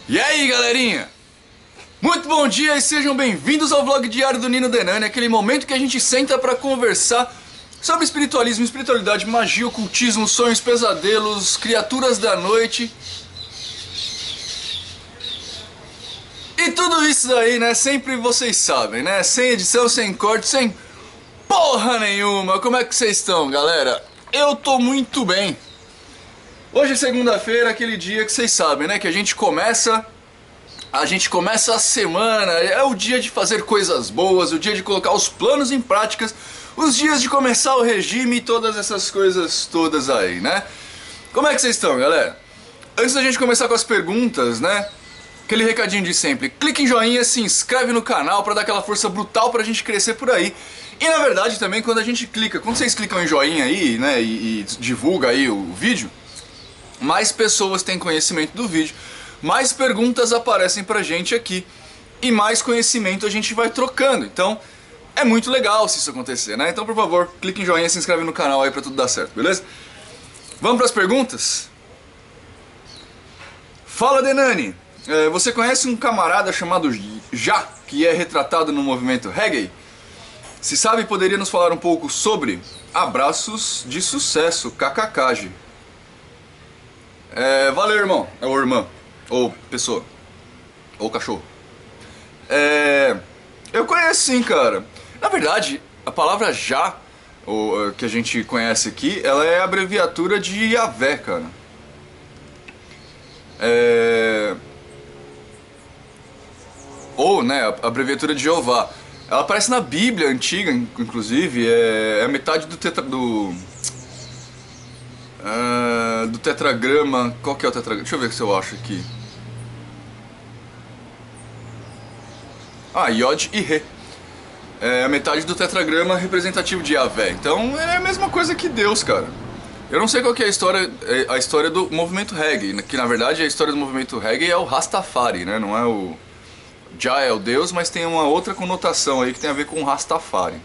E aí, galerinha? Muito bom dia e sejam bem-vindos ao vlog diário do Nino Denani, aquele momento que a gente senta pra conversar sobre espiritualismo, espiritualidade, magia, ocultismo, sonhos, pesadelos, criaturas da noite. E tudo isso aí, né? Sempre vocês sabem, né? Sem edição, sem corte, sem porra nenhuma. Como é que vocês estão, galera? Eu tô muito bem. Hoje é segunda-feira, aquele dia que vocês sabem, né? Que a gente começa a semana, é o dia de fazer coisas boas, o dia de colocar os planos em práticas, os dias de começar o regime e todas essas coisas todas aí, né? Como é que vocês estão, galera? Antes da gente começar com as perguntas, né? Aquele recadinho de sempre, clique em joinha, se inscreve no canal pra dar aquela força brutal pra gente crescer por aí. E na verdade também quando vocês clicam em joinha aí, né, e divulga aí o vídeo, mais pessoas têm conhecimento do vídeo, mais perguntas aparecem pra gente aqui e mais conhecimento a gente vai trocando. Então é muito legal se isso acontecer, né? Então por favor, clique em joinha e se inscreve no canal aí pra tudo dar certo, beleza? Vamos pras perguntas? Fala, Denani! Você conhece um camarada chamado Já, que é retratado no movimento reggae? Se sabe, poderia nos falar um pouco sobre? Abraços de sucesso, kkk. Valeu, irmão, ou irmã, ou pessoa, ou cachorro. Eu conheço sim, cara. Na verdade, a palavra Já, que a gente conhece aqui, ela é a abreviatura de Yahvé, cara. Ou, né, a abreviatura de Jeová. Ela aparece na Bíblia antiga, inclusive, é a metade do tetragrama. Qual que é o tetragrama? Deixa eu ver se eu acho aqui. Yod e Re. É a metade do tetragrama representativo de Yahvé. Então é a mesma coisa que Deus, cara. Eu não sei qual que é a história do movimento reggae, que na verdade a história do movimento reggae é o Rastafari, né? Não é o... Já é o Deus, mas tem uma outra conotação aí que tem a ver com o Rastafari.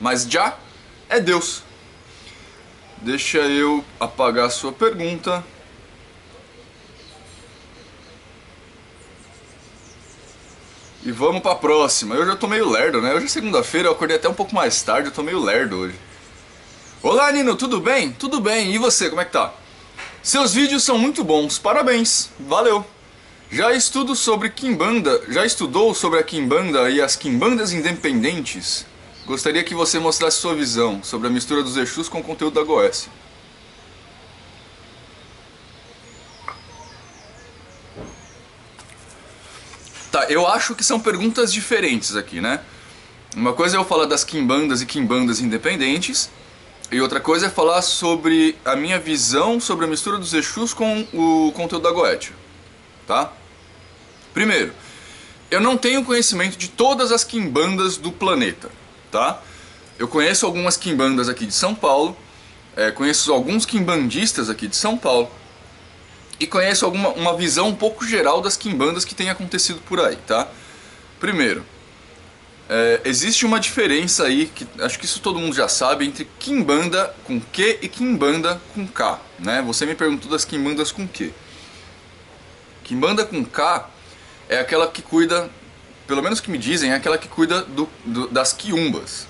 Mas Já é Deus. Deixa eu apagar a sua pergunta. E vamos pra próxima. Eu já tô meio lerdo, né? Hoje é segunda-feira, eu acordei até um pouco mais tarde, eu tô meio lerdo hoje. Olá, Nino, tudo bem? Tudo bem, e você, como é que tá? Seus vídeos são muito bons, parabéns, valeu. Já estudou sobre a Quimbanda e as Quimbandas independentes? Gostaria que você mostrasse sua visão sobre a mistura dos Exus com o conteúdo da Goécia. Tá, eu acho que são perguntas diferentes aqui, né? Uma coisa é eu falar das Quimbandas e Quimbandas independentes, e outra coisa é falar sobre a minha visão sobre a mistura dos Exus com o conteúdo da Goétia, tá? Primeiro, eu não tenho conhecimento de todas as quimbandas do planeta, tá? Eu conheço algumas quimbandas aqui de São Paulo, conheço alguns quimbandistas aqui de São Paulo, e conheço uma visão um pouco geral das quimbandas que tem acontecido por aí, tá? Primeiro, existe uma diferença aí, que acho que isso todo mundo já sabe, entre quimbanda com Q e quimbanda com K, né? Você me perguntou das quimbandas com Q. Quimbanda com K é aquela que cuida, pelo menos que me dizem, é aquela que cuida das quiumbas.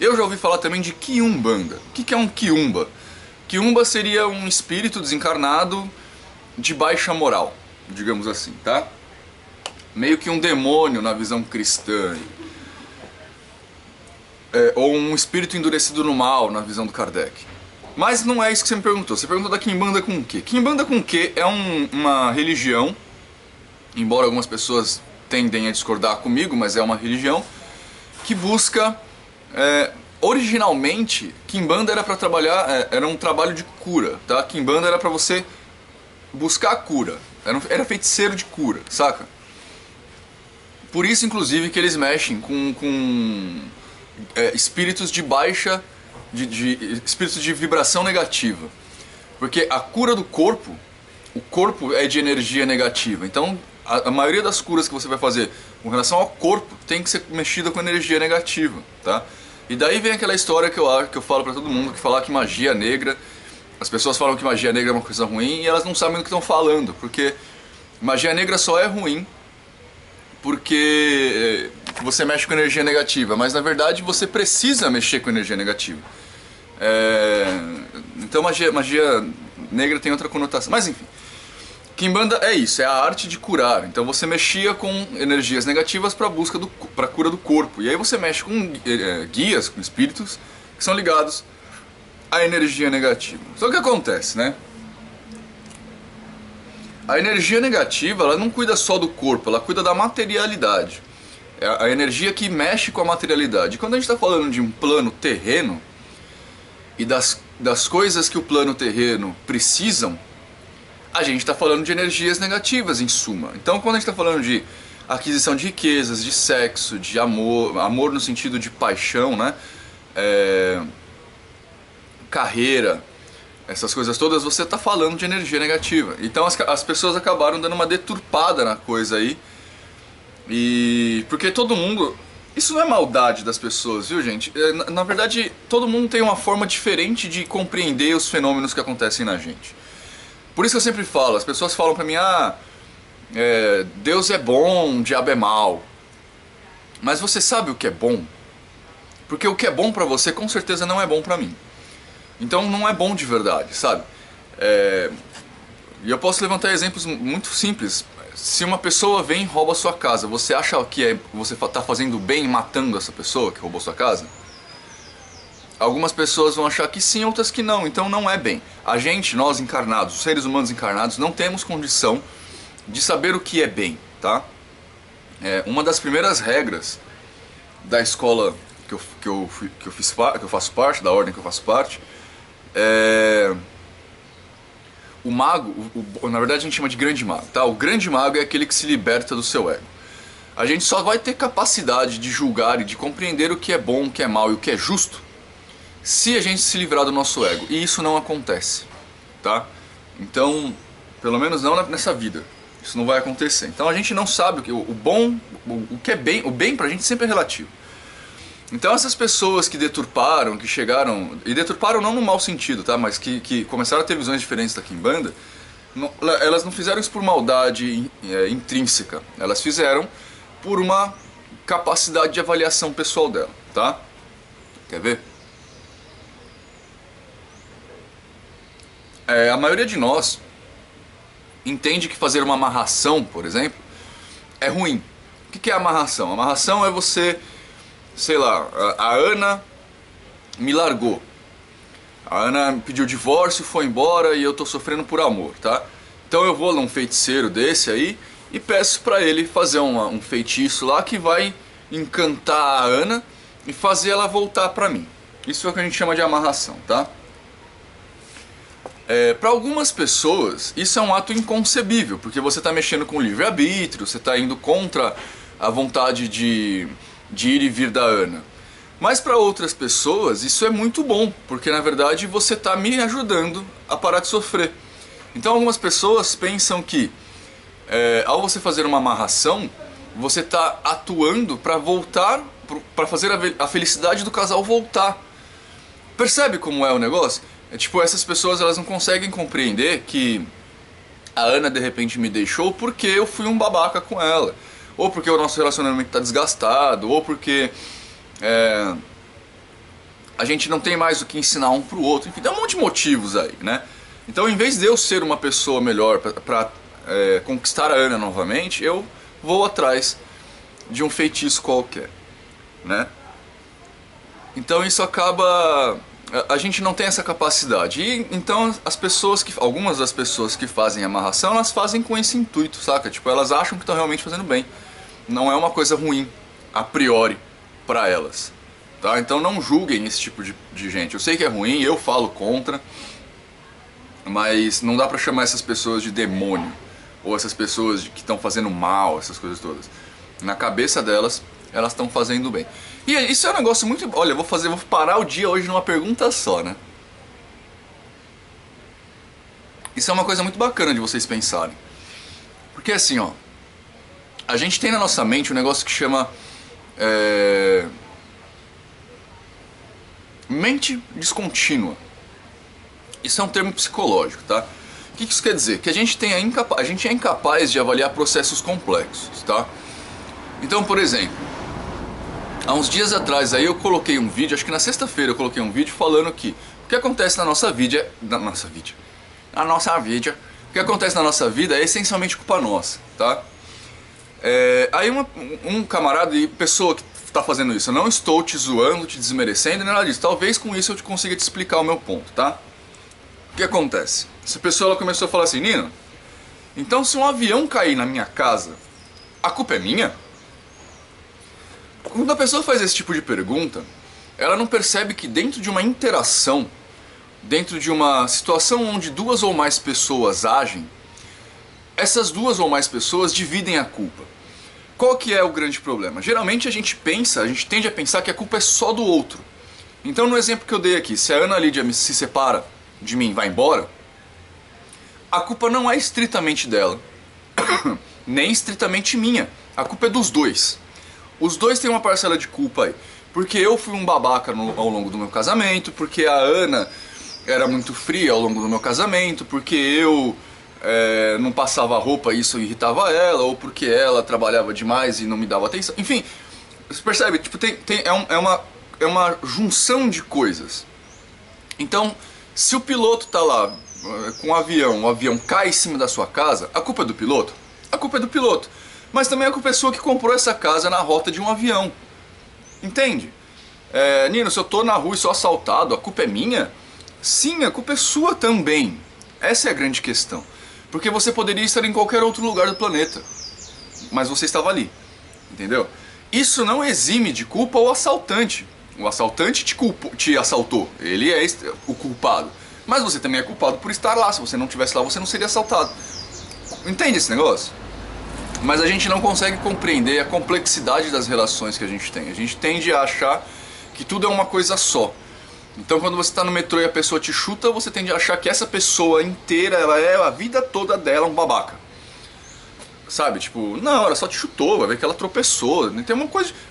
Eu já ouvi falar também de quiumbanda. O que é um quiumba? Quiumba seria um espírito desencarnado de baixa moral, digamos assim, tá? Meio que um demônio na visão cristã. Ou um espírito endurecido no mal na visão do Kardec. Mas não é isso que você me perguntou. Você perguntou da Quimbanda com Q. Quimbanda com Q é uma religião, embora algumas pessoas tendem a discordar comigo, mas é uma religião que busca... originalmente, Quimbanda era para trabalhar, era um trabalho de cura, tá? Quimbanda era para você buscar a cura, era feiticeiro de cura, saca? Por isso, inclusive, que eles mexem com espíritos de baixa, espíritos de vibração negativa. Porque a cura do corpo, o corpo é de energia negativa, então a maioria das curas que você vai fazer com relação ao corpo tem que ser mexida com energia negativa, tá? E daí vem aquela história que eu falo pra todo mundo, que falar que magia negra... As pessoas falam que magia negra é uma coisa ruim e elas não sabem do que estão falando, porque Magia negra só é ruim porque você mexe com energia negativa, mas na verdade você precisa mexer com energia negativa. Então magia negra tem outra conotação, mas enfim. Kimbanda é isso, é a arte de curar. Então você mexia com energias negativas para cura do corpo. E aí você mexe com guias, com espíritos que são ligados à energia negativa. Só que o que acontece, né? A energia negativa, ela não cuida só do corpo, ela cuida da materialidade. É a energia que mexe com a materialidade. E quando a gente está falando de um plano terreno e das coisas que o plano terreno precisam, a gente está falando de energias negativas, em suma. Então, quando a gente está falando de aquisição de riquezas, de sexo, de amor no sentido de paixão, né? Carreira, essas coisas todas, você está falando de energia negativa. Então as pessoas acabaram dando uma deturpada na coisa aí. E porque todo mundo... Isso não é maldade das pessoas, viu, gente? Na verdade, todo mundo tem uma forma diferente de compreender os fenômenos que acontecem na gente. Por isso que eu sempre falo, as pessoas falam pra mim, Deus é bom, o diabo é mal. Mas você sabe o que é bom? Porque o que é bom pra você, com certeza não é bom pra mim. Então não é bom de verdade, sabe? E eu posso levantar exemplos muito simples. Se uma pessoa vem e rouba a sua casa, você acha que você está fazendo bem matando essa pessoa que roubou sua casa? Algumas pessoas vão achar que sim, outras que não. Então não é bem. A gente, nós encarnados, os seres humanos encarnados, não temos condição de saber o que é bem, tá? Uma das primeiras regras da escola que eu faço parte, da ordem que eu faço parte, o mago, na verdade a gente chama de grande mago, tá? O grande mago é aquele que se liberta do seu ego. A gente só vai ter capacidade de julgar e de compreender o que é bom, o que é mal e o que é justo se a gente se livrar do nosso ego. E isso não acontece, tá? Então, pelo menos não nessa vida. Isso não vai acontecer. Então a gente não sabe o bom, o que é bem. O bem pra gente sempre é relativo. Então essas pessoas que deturparam, que chegaram... E deturparam não no mau sentido, tá? Mas que começaram a ter visões diferentes da Kimbanda, elas não fizeram isso por maldade intrínseca. Elas fizeram por uma capacidade de avaliação pessoal dela, tá? Quer ver? A maioria de nós entende que fazer uma amarração, por exemplo, é ruim. O que é amarração? Amarração é você... Sei lá, a Ana me largou. A Ana me pediu divórcio, foi embora e eu tô sofrendo por amor, tá? Então eu vou num feiticeiro desse aí e peço pra ele fazer um feitiço lá que vai encantar a Ana e fazer ela voltar pra mim. Isso é o que a gente chama de amarração, tá? Para algumas pessoas isso é um ato inconcebível, porque você tá mexendo com o livre-arbítrio, você tá indo contra a vontade de ir e vir da Ana. Mas para outras pessoas isso é muito bom, porque na verdade você está me ajudando a parar de sofrer. Então algumas pessoas pensam que ao você fazer uma amarração, você está atuando para voltar, para fazer a felicidade do casal voltar. Percebe como é o negócio? Tipo, essas pessoas elas não conseguem compreender que a Ana de repente me deixou porque eu fui um babaca com ela. Ou porque o nosso relacionamento está desgastado, ou porque a gente não tem mais o que ensinar um pro outro. Enfim, tem um monte de motivos aí, né? Então, em vez de eu ser uma pessoa melhor para conquistar a Ana novamente, eu vou atrás de um feitiço qualquer, né? Então isso acaba... A gente não tem essa capacidade. E então algumas das pessoas que fazem amarração, elas fazem com esse intuito, saca? Tipo, elas acham que estão realmente fazendo bem. Não é uma coisa ruim, a priori, pra elas, tá? Então não julguem esse tipo de gente. Eu sei que é ruim, eu falo contra, mas não dá pra chamar essas pessoas de demônio, ou essas pessoas que estão fazendo mal, essas coisas todas. Na cabeça delas, elas estão fazendo bem. E isso é um negócio muito... Olha, eu vou parar o dia hoje numa pergunta só, né? Isso é uma coisa muito bacana de vocês pensarem. Porque assim, ó, a gente tem na nossa mente um negócio que chama mente descontínua. Isso é um termo psicológico, tá? que isso quer dizer? Que a gente é incapaz de avaliar processos complexos, tá? Então, por exemplo, há uns dias atrás aí eu coloquei um vídeo, acho que na sexta-feira eu coloquei um vídeo falando que o que acontece na nossa vida, o que acontece na nossa vida é essencialmente culpa nossa, tá? Aí um camarada e pessoa que está fazendo isso, eu não estou te zoando, te desmerecendo, nem nada disso. Talvez com isso eu consiga te explicar o meu ponto, tá? O que acontece? Essa pessoa ela começou a falar assim, Nino, então se um avião cair na minha casa, a culpa é minha? Quando a pessoa faz esse tipo de pergunta, ela não percebe que dentro de uma interação, dentro de uma situação onde duas ou mais pessoas agem, essas duas ou mais pessoas dividem a culpa. Qual que é o grande problema? Geralmente a gente tende a pensar que a culpa é só do outro. Então no exemplo que eu dei aqui, se a Ana Lídia se separa de mim e vai embora, a culpa não é estritamente dela, nem estritamente minha. A culpa é dos dois. Os dois têm uma parcela de culpa aí. Porque eu fui um babaca ao longo do meu casamento, porque a Ana era muito fria ao longo do meu casamento, porque eu não passava roupa e isso irritava ela, ou porque ela trabalhava demais e não me dava atenção. Enfim, você percebe? Tipo, é uma junção de coisas. Então, se o piloto tá lá com o avião cai em cima da sua casa, a culpa é do piloto? A culpa é do piloto. Mas também é a pessoa que comprou essa casa na rota de um avião. Entende? Nino, se eu tô na rua e sou assaltado, a culpa é minha? Sim, a culpa é sua também. Essa é a grande questão. Porque você poderia estar em qualquer outro lugar do planeta, mas você estava ali. Entendeu? Isso não exime de culpa o assaltante. O assaltante te assaltou. Ele é o culpado. Mas você também é culpado por estar lá. Se você não estivesse lá, você não seria assaltado. Entende esse negócio? Mas a gente não consegue compreender a complexidade das relações que a gente tem. A gente tende a achar que tudo é uma coisa só. Então quando você está no metrô e a pessoa te chuta, você tende a achar que essa pessoa inteira, ela é a vida toda dela um babaca. Sabe, tipo, não, ela só te chutou, vai ver que ela tropeçou, tem um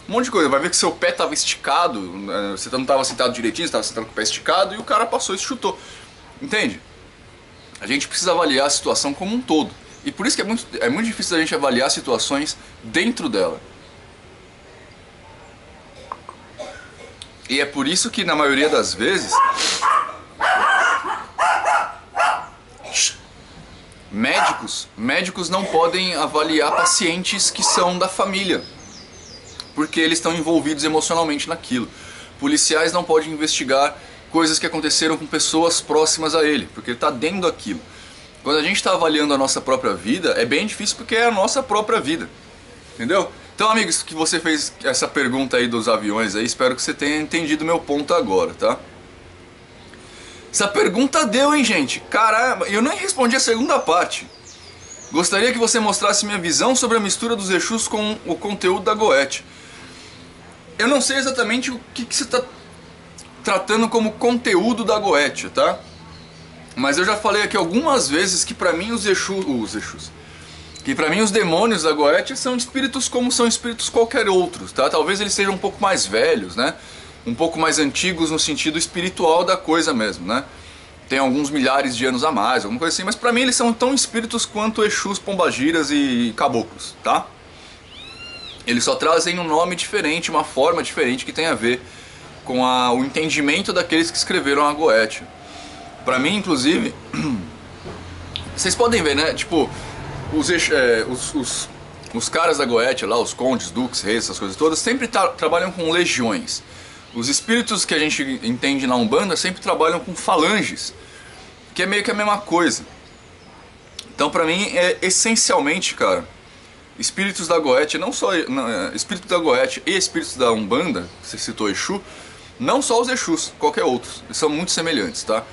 monte de coisa, vai ver que seu pé estava esticado, você não estava sentado direitinho, você estava sentado com o pé esticado e o cara passou e te chutou. Entende? A gente precisa avaliar a situação como um todo. E por isso que é muito difícil a gente avaliar situações dentro dela. E é por isso que na maioria das vezes médicos não podem avaliar pacientes que são da família, porque eles estão envolvidos emocionalmente naquilo. Policiais não podem investigar coisas que aconteceram com pessoas próximas a ele, porque ele está dentro daquilo. Quando a gente está avaliando a nossa própria vida, é bem difícil porque é a nossa própria vida. Entendeu? Então, amigos, que você fez essa pergunta aí dos aviões aí, espero que você tenha entendido meu ponto agora, tá? Essa pergunta deu, hein, gente? Caramba, eu nem respondi a segunda parte. Gostaria que você mostrasse minha visão sobre a mistura dos Exus com o conteúdo da Goethe. Eu não sei exatamente o que você está tratando como conteúdo da Goethe, tá? Mas eu já falei aqui algumas vezes que pra mim que pra mim os demônios da Goethe são espíritos como são espíritos qualquer outros, tá? Talvez eles sejam um pouco mais velhos, né? Um pouco mais antigos no sentido espiritual da coisa mesmo, né? Tem alguns milhares de anos a mais, alguma coisa assim, mas pra mim eles são tão espíritos quanto Exus, Pombagiras e Caboclos, tá? Eles só trazem um nome diferente, uma forma diferente que tem a ver com o entendimento daqueles que escreveram a Goethe. Pra mim, inclusive, vocês podem ver, né? Tipo, os caras da Goethe lá, os condes, duques, reis, essas coisas todas, sempre trabalham com legiões. Os espíritos que a gente entende na Umbanda sempre trabalham com falanges, que é meio que a mesma coisa. Então, pra mim, é essencialmente, cara, espíritos da Goethe, não só espíritos da Goethe e espíritos da Umbanda, que você citou Exu, não só os Exus, qualquer outros, eles são muito semelhantes, tá?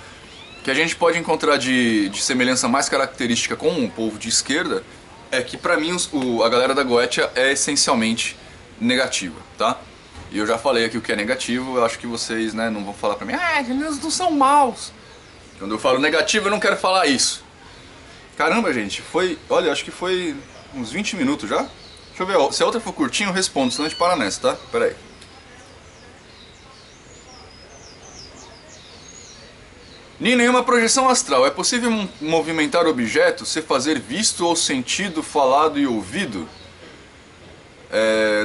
Que a gente pode encontrar de semelhança mais característica com o povo de esquerda é que pra mim a galera da Goethe é essencialmente negativa, tá? E eu já falei aqui o que é negativo, eu acho que vocês, né, não vão falar pra mim, eles não são maus. Quando eu falo negativo eu não quero falar isso. Caramba, gente, olha, acho que foi uns 20 minutos já. Deixa eu ver, se a outra for curtinha eu respondo, senão a gente para nessa, tá? Pera aí. Nem nenhuma projeção astral. É possível movimentar objetos, se fazer visto ou sentido, falado e ouvido?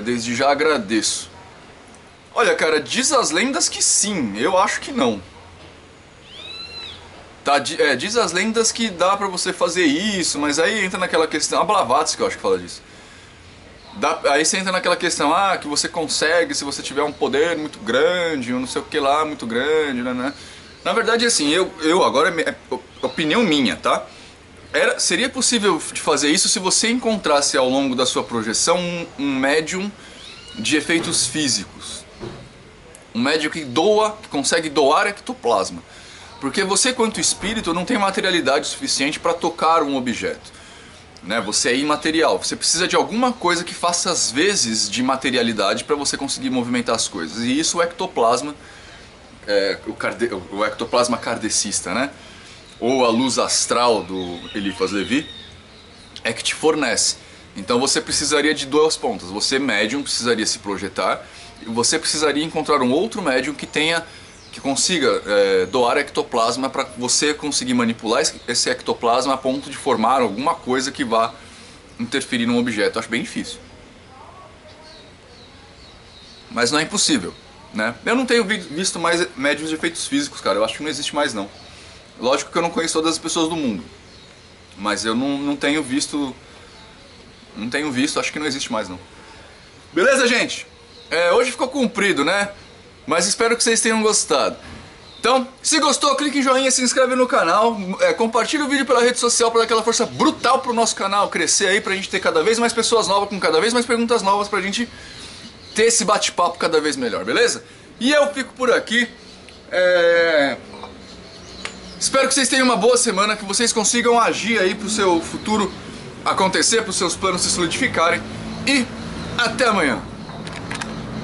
Desde já agradeço. Olha, cara, diz as lendas que sim, eu acho que não. Tá, diz as lendas que dá pra você fazer isso, mas aí entra naquela questão... A Blavatsky que eu acho que fala disso. Aí você entra naquela questão, que você consegue se você tiver um poder muito grande, ou não sei o que lá, muito grande, né? Na verdade, assim, eu agora, é opinião minha, tá? Seria possível de fazer isso se você encontrasse ao longo da sua projeção um médium de efeitos físicos. Um médium que consegue doar ectoplasma. Porque você, quanto espírito, não tem materialidade suficiente para tocar um objeto. Né? Você é imaterial. Você precisa de alguma coisa que faça as vezes de materialidade para você conseguir movimentar as coisas. E isso o ectoplasma, o ectoplasma kardecista, né? Ou a luz astral do Eliphas Levi, é que te fornece. Então você precisaria de duas pontas. Você, médium, precisaria se projetar, e você precisaria encontrar um outro médium que consiga doar ectoplasma para você conseguir manipular esse ectoplasma a ponto de formar alguma coisa que vá interferir num objeto. Eu acho bem difícil. Mas não é impossível, né? Eu não tenho visto mais médiums de efeitos físicos, cara. Eu acho que não existe mais, não. Lógico que eu não conheço todas as pessoas do mundo, mas eu não tenho visto... Não tenho visto, acho que não existe mais, não. Beleza, gente? Hoje ficou comprido, né? Mas espero que vocês tenham gostado. Então, se gostou, clique em joinha, se inscreve no canal, compartilha o vídeo pela rede social para dar aquela força brutal pro nosso canal crescer aí, pra gente ter cada vez mais pessoas novas, com cada vez mais perguntas novas, pra gente ter esse bate-papo cada vez melhor, beleza? E eu fico por aqui. Espero que vocês tenham uma boa semana, que vocês consigam agir aí pro seu futuro acontecer, pros seus planos se solidificarem. E até amanhã!